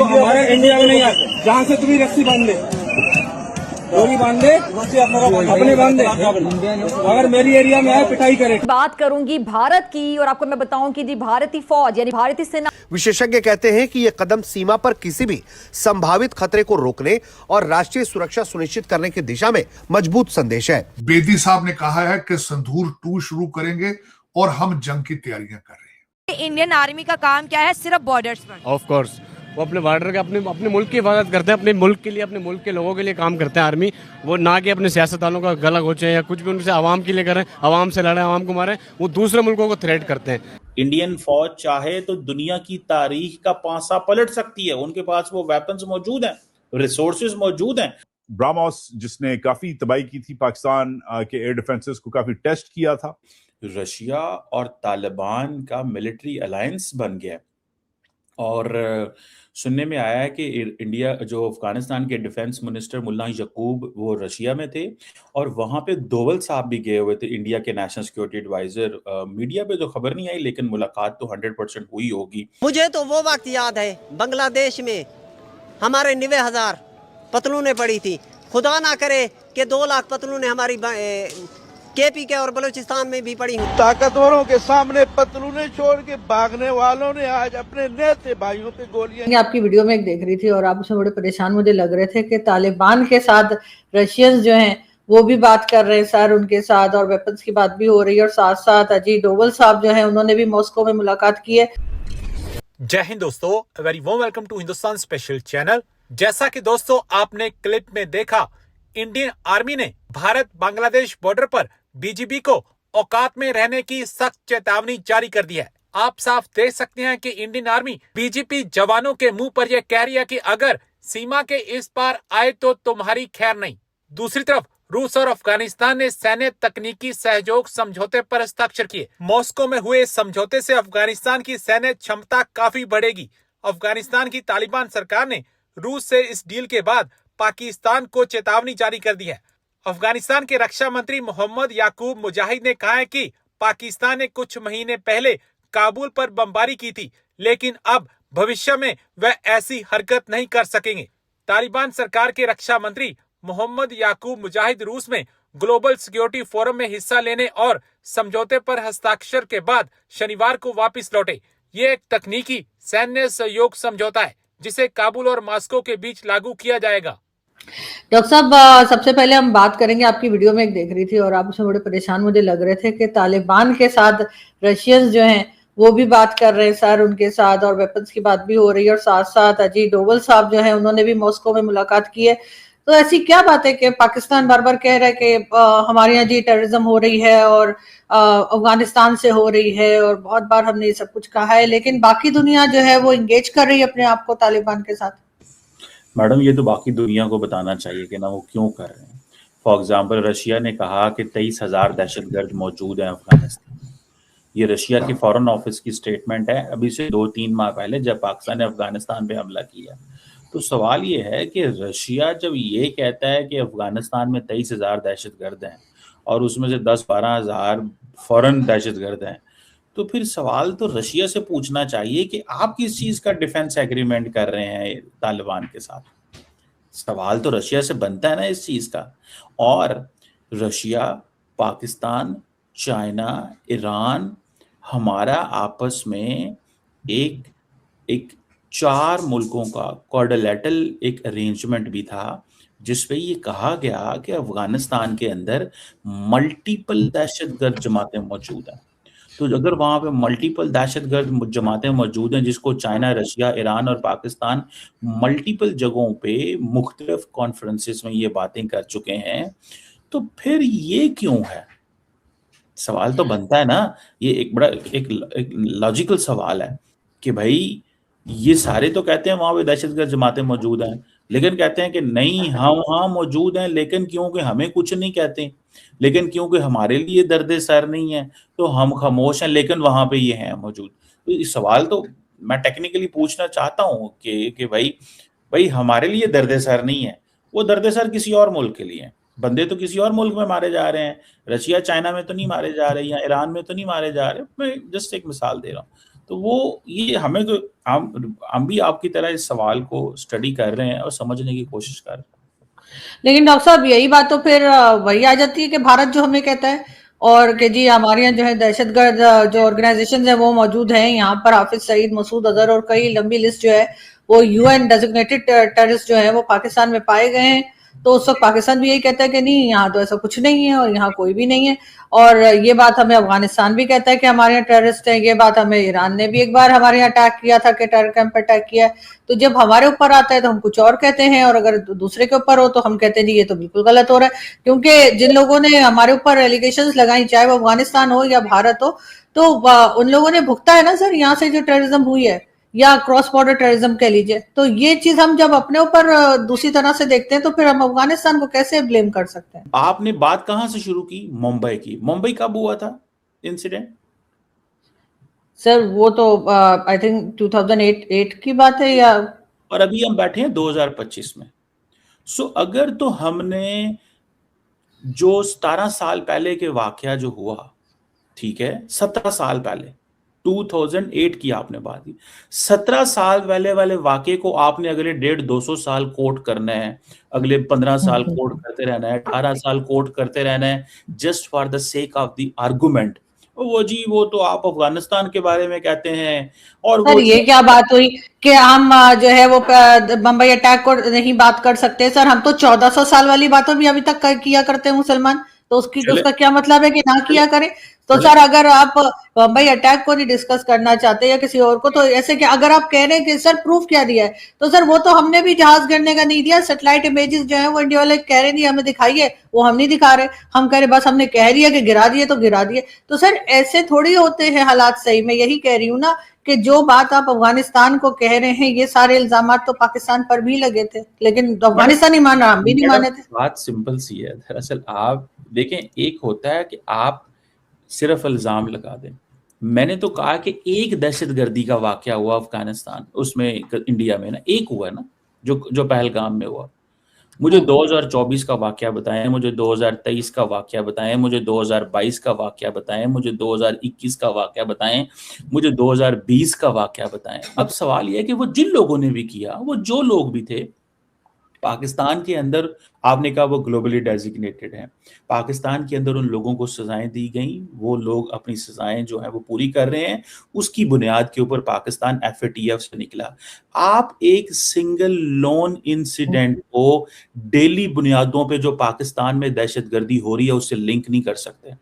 तो हमारे इंडिया में नहीं आते। जहाँ से तुम्हें रस्सी बांध ले, डोरी बांध ले, अपने बांध ले, अगर मेरी एरिया में आए पिटाई करे। बात करूंगी भारत की और आपको मैं बताऊं कि जी भारतीय फौज यानी भारतीय सेना। विशेषज्ञ कहते हैं कि यह कदम सीमा पर किसी भी संभावित खतरे को रोकने और राष्ट्रीय सुरक्षा सुनिश्चित करने की दिशा में मजबूत संदेश है। बेदी साहब ने कहा है कि संदूर 2 शुरू करेंगे और हम जंग की तैयारियां कर रहे हैं। इंडियन आर्मी का काम क्या है? सिर्फ बॉर्डर्स पर। ऑफ कोर्स वो अपने बॉर्डर के अपने मुल्क की हिफाजत करते हैं, अपने मुल्क के लिए, अपने मुल्क के लोगों के लिए काम करते हैं आर्मी। वो ना कि अपने सियासतदानों का गला घोंचे या कुछ भी उनसे आवाम के लिए करें, आवाम से लड़ें, आवाम को मारें। वो दूसरे मुल्कों को थ्रेट करते हैं। इंडियन फौज चाहे तो दुनिया की तारीख का पासा पलट सकती है। उनके पास वो वेपन्स मौजूद हैं, रिसोर्सेज मौजूद हैं। ब्रह्मोस जिसने काफी तबाही की थी पाकिस्तान के एयर डिफेंसेस को, काफी टेस्ट किया था। रशिया और तालिबान का मिलिट्री अलायंस बन गया और सुनने में आया है कि इंडिया जो अफगानिस्तान के डिफेंस मिनिस्टर मुल्ला यकूब वो रशिया में थे और वहां पे दोवल साहब भी गए हुए थे, इंडिया के नेशनल सिक्योरिटी एडवाइजर। मीडिया पे तो खबर नहीं आई लेकिन मुलाकात तो 100% हुई होगी। मुझे तो वो वक्त याद है बांग्लादेश में हमारे 90,000 पतलूनें पड़ी थी। खुदा ना करे कि 2 लाख पतलूनें हमारी केपी के और बलूचिस्तान में भी पड़ी हुई। ताकतवरों के सामने पतलूने छोड़ के भागने वालों ने आज अपने नेते भाइयों पे गोलियां। आपकी वीडियो में एक देख रही थी और आप उसमें बड़े परेशान मुझे लग रहे थे कि तालिबान के साथ रशियंस जो हैं वो भी बात कर रहे हैं सर उनके साथ, और वेपन्स की बात भी हो रही है, और साथ साथ अजीत डोवल साहब जो है उन्होंने भी मॉस्को में मुलाकात की है। जय हिंद दोस्तों, very warm welcome to Hindustan special channel. जैसा कि दोस्तों आपने क्लिप में देखा, इंडियन आर्मी ने भारत बांग्लादेश बॉर्डर पर बीजीबी को औकात में रहने की सख्त चेतावनी जारी कर दी है। आप साफ देख सकते हैं कि इंडियन आर्मी बीजीपी जवानों के मुंह पर यह कह रही है कि अगर सीमा के इस पार आए तो तुम्हारी खैर नहीं। दूसरी तरफ रूस और अफगानिस्तान ने सैन्य तकनीकी सहयोग समझौते पर हस्ताक्षर किए। मॉस्को में हुए समझौते से अफगानिस्तान की सैन्य क्षमता काफी बढ़ेगी। अफगानिस्तान की तालिबान सरकार ने रूस से इस डील के बाद पाकिस्तान को चेतावनी जारी कर दी है। अफगानिस्तान के रक्षा मंत्री मोहम्मद याकूब मुजाहिद ने कहा है कि पाकिस्तान ने कुछ महीने पहले काबुल पर बमबारी की थी, लेकिन अब भविष्य में वह ऐसी हरकत नहीं कर सकेंगे। तालिबान सरकार के रक्षा मंत्री मोहम्मद याकूब मुजाहिद रूस में ग्लोबल सिक्योरिटी फोरम में हिस्सा लेने और समझौते पर हस्ताक्षर के बाद शनिवार को वापस लौटे। ये एक तकनीकी सैन्य सहयोग समझौता है जिसे काबुल और मॉस्को के बीच लागू किया जाएगा। डॉक्टर साहब, सबसे पहले हम बात करेंगे, आपकी वीडियो में एक देख रही थी और आप उसमें बड़े परेशान मुझे लग रहे थे कि तालिबान के साथ रशियंस जो हैं वो भी बात कर रहे हैं सर उनके साथ, और वेपन्स की बात भी हो रही है, और साथ साथ अजीत डोवल साहब जो है उन्होंने भी मॉस्को में मुलाकात की है। तो ऐसी क्या बात है कि पाकिस्तान बार बार कह रहा है कि हमारे यहाँ जी टेररिज्म हो रही है और अफगानिस्तान से हो रही है, और बहुत बार हमने ये सब कुछ कहा है, लेकिन बाकी दुनिया जो है वो इंगेज कर रही है अपने आप को तालिबान के साथ। मैडम, ये तो बाकी दुनिया को बताना चाहिए कि ना वो क्यों कर रहे हैं। फॉर एग्जाम्पल रशिया ने कहा कि 23,000 दहशतगर्द मौजूद हैं अफगानिस्तान। ये रशिया की फॉरेन ऑफिस की स्टेटमेंट है अभी से 2-3 माह पहले जब पाकिस्तान ने अफगानिस्तान पे हमला किया। तो सवाल ये है कि रशिया जब ये कहता है कि अफगानिस्तान में 23,000 दहशतगर्द हैं और उसमें से 10-12 हज़ार फॉरेन दहशतगर्द हैं, तो फिर सवाल तो रशिया से पूछना चाहिए कि आप किस चीज का डिफेंस एग्रीमेंट कर रहे हैं तालिबान के साथ। सवाल तो रशिया से बनता है ना इस चीज का। और रशिया, पाकिस्तान, चाइना, ईरान, हमारा आपस में एक 4 मुल्कों का क्वाड्रिलेटरल एक अरेंजमेंट भी था जिसपे ये कहा गया कि अफगानिस्तान के अंदर मल्टीपल दहशतगर्द जमातें मौजूद हैं। तो अगर वहां पे मल्टीपल दहशतगर्द जमातें मौजूद हैं जिसको चाइना, रशिया, ईरान और पाकिस्तान मल्टीपल जगहों पे मुख्तलिफ कॉन्फ्रेंसेस में ये बातें कर चुके हैं, तो फिर ये क्यों है? सवाल तो बनता है ना। ये एक बड़ा एक लॉजिकल सवाल है कि भाई ये सारे तो कहते हैं वहां पे दहशतगर्द जमातें मौजूद हैं, लेकिन कहते हैं कि नहीं हम वहाँ मौजूद हैं, लेकिन क्योंकि हमें कुछ नहीं कहते, लेकिन क्योंकि हमारे लिए दर्द सर नहीं है तो हम खामोश हैं, लेकिन वहां पे ये हैं मौजूद। तो इस सवाल तो मैं टेक्निकली पूछना चाहता हूँ कि भाई हमारे लिए दर्द सर नहीं है, वो दर्द सर किसी और मुल्क के लिए है। बंदे तो किसी और मुल्क में मारे जा रहे हैं, रशिया चाइना में तो नहीं मारे जा रहे, या ईरान में तो नहीं मारे जा रहे। मैं जस्ट एक मिसाल दे रहा हूँ। तो वो ये हमें तो हम भी आपकी तरह इस सवाल को स्टडी कर रहे हैं और समझने की कोशिश कर रहे हैं। लेकिन डॉक्टर साहब यही बात तो फिर वही आ जाती है कि भारत जो हमें कहता है और कि जी हमारे यहाँ जो है दहशतगर्द जो ऑर्गेनाइजेशन है वो मौजूद हैं, यहाँ पर हाफिज सईद, मसूद अजहर और कई लंबी लिस्ट जो है वो यूएन डेजिग्नेटेड टेररिस्ट जो है वो पाकिस्तान में पाए गए हैं। तो उस वक्त पाकिस्तान भी यही कहता है कि नहीं, यहाँ तो ऐसा कुछ नहीं है और यहाँ कोई भी नहीं है। और ये बात हमें अफगानिस्तान भी कहता है कि हमारे यहाँ टेररिस्ट है। ये बात हमें ईरान ने भी एक बार हमारे यहाँ अटैक किया था कि टेरर कैंप पर अटैक किया है। तो जब हमारे ऊपर आता है तो हम कुछ और कहते हैं, और अगर दूसरे के ऊपर हो तो हम कहते हैं जी ये तो बिल्कुल गलत हो रहा है। क्योंकि जिन लोगों ने हमारे ऊपर एलिगेशंस लगाई, चाहे वो अफगानिस्तान हो या भारत हो, तो उन लोगों ने भुगता है ना सर, यहाँ से जो टेररिज्म हुई है या क्रॉस बॉर्डर टेररिज्म कह लीजिए। तो ये चीज हम जब अपने ऊपर दूसरी तरह से देखते हैं तो फिर हम अफगानिस्तान को कैसे ब्लेम कर सकते हैं? आपने बात कहां से शुरू की? मुंबई की। मुंबई कब हुआ था इंसिडेंट? सर वो तो आई थिंक 2008 की बात है या, और अभी हम बैठे हैं 2025 में। सो अगर तो हमने जो 17 साल पहले के वाकया जो हुआ, ठीक है, 17 साल पहले 2008 की आपने बात की, 17 साल पहले वाले वाकये को आपने अगले 150-200 साल कोट करना है, अगले 15 साल कोट करते रहना है, 18 साल कोट करते रहना है, just for the sake of the argument. वो जी वो तो आप अफगानिस्तान के बारे में कहते हैं। और वो ये क्या बात हुई कि हम जो है वो बम्बई अटैक को नहीं बात कर सकते? सर हम तो 1400 साल वाली बातों भी अभी तक किया करते हैं मुसलमान, तो उसका क्या मतलब है कि ना किया करें? तो सर अगर आप बम्बई अटैक को नहीं डिस्कस करना चाहते या किसी और को, तो ऐसे कि अगर आप कह रहे हैं कि सर प्रूफ क्या दिया है, तो सर वो तो हमने भी जहाज गिरने का नहीं दिया। सैटेलाइट इमेजेस जो है वो इंडिया वाले कह रहे नहीं हमें दिखाइए, वो हम नहीं दिखा रहे, हम कह रहे बस हमने कह दिया कि गिरा दिए तो गिरा दिए। तो सर ऐसे थोड़ी होते हैं हालात। सही मैं यही कह रही हूँ ना कि जो बात आप अफगानिस्तान को कह रहे हैं, ये सारे इल्जाम तो पाकिस्तान पर भी लगे थे, लेकिन अफगानिस्तान नहीं मान रहा, हम भी नहीं माने थे। बात सिंपल सी है। दरअसल आप देखें, एक होता है कि आप सिर्फ इल्जाम लगा दें। मैंने तो कहा कि एक दहशतगर्दी का वाकया हुआ अफगानिस्तान, उसमें इंडिया में ना एक हुआ ना, जो पहलगाम में हुआ। मुझे 2024 का वाकया बताएं, मुझे 2023 का वाकया बताएं, मुझे 2022 का वाकया बताएं, मुझे 2021 का वाकया बताएं, मुझे 2020 का वाकया बताएं। अब सवाल यह है कि वो जिन लोगों ने भी किया, वो जो लोग भी थे पाकिस्तान के अंदर, आपने कहा वो ग्लोबली डेजिग्नेटेड हैं, पाकिस्तान के अंदर उन लोगों को सजाएं दी गई, वो लोग अपनी सजाएं जो है वो पूरी कर रहे हैं, उसकी बुनियाद के ऊपर पाकिस्तान FATF से निकला। आप एक सिंगल लोन इंसिडेंट को डेली बुनियादों पे जो पाकिस्तान में दहशतगर्दी हो रही है उससे लिंक नहीं कर सकते।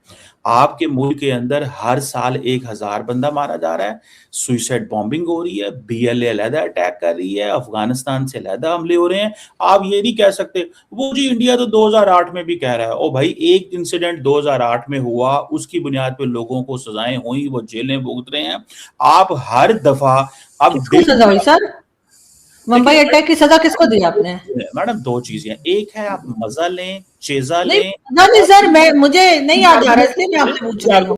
आपके मुल्क के अंदर हर साल 1000 बंदा मारा जा रहा है, सुइसाइड बॉम्बिंग हो रही है, BLA अलहदा अटैक कर रही है, अफगानिस्तान से अलहदा हमले हो रहे हैं। आप ये नहीं कह सकते वो जी इंडिया तो 2008 में भी कह रहा है। ओ भाई, एक इंसिडेंट 2008 में हुआ, उसकी बुनियाद पे लोगों को सजाएं हुई, वो जेलें भुगत रहे हैं। आप हर दफा अब सजा हुई सर? मुंबई अटैक की सजा किसको दी आपने? मैडम दो चीजें, एक है आप मजा लें, चेजा नहीं, लें। नहीं सर, मुझे नहीं याद आ रहा, इसलिए मैं आपसे पूछ रही हूँ।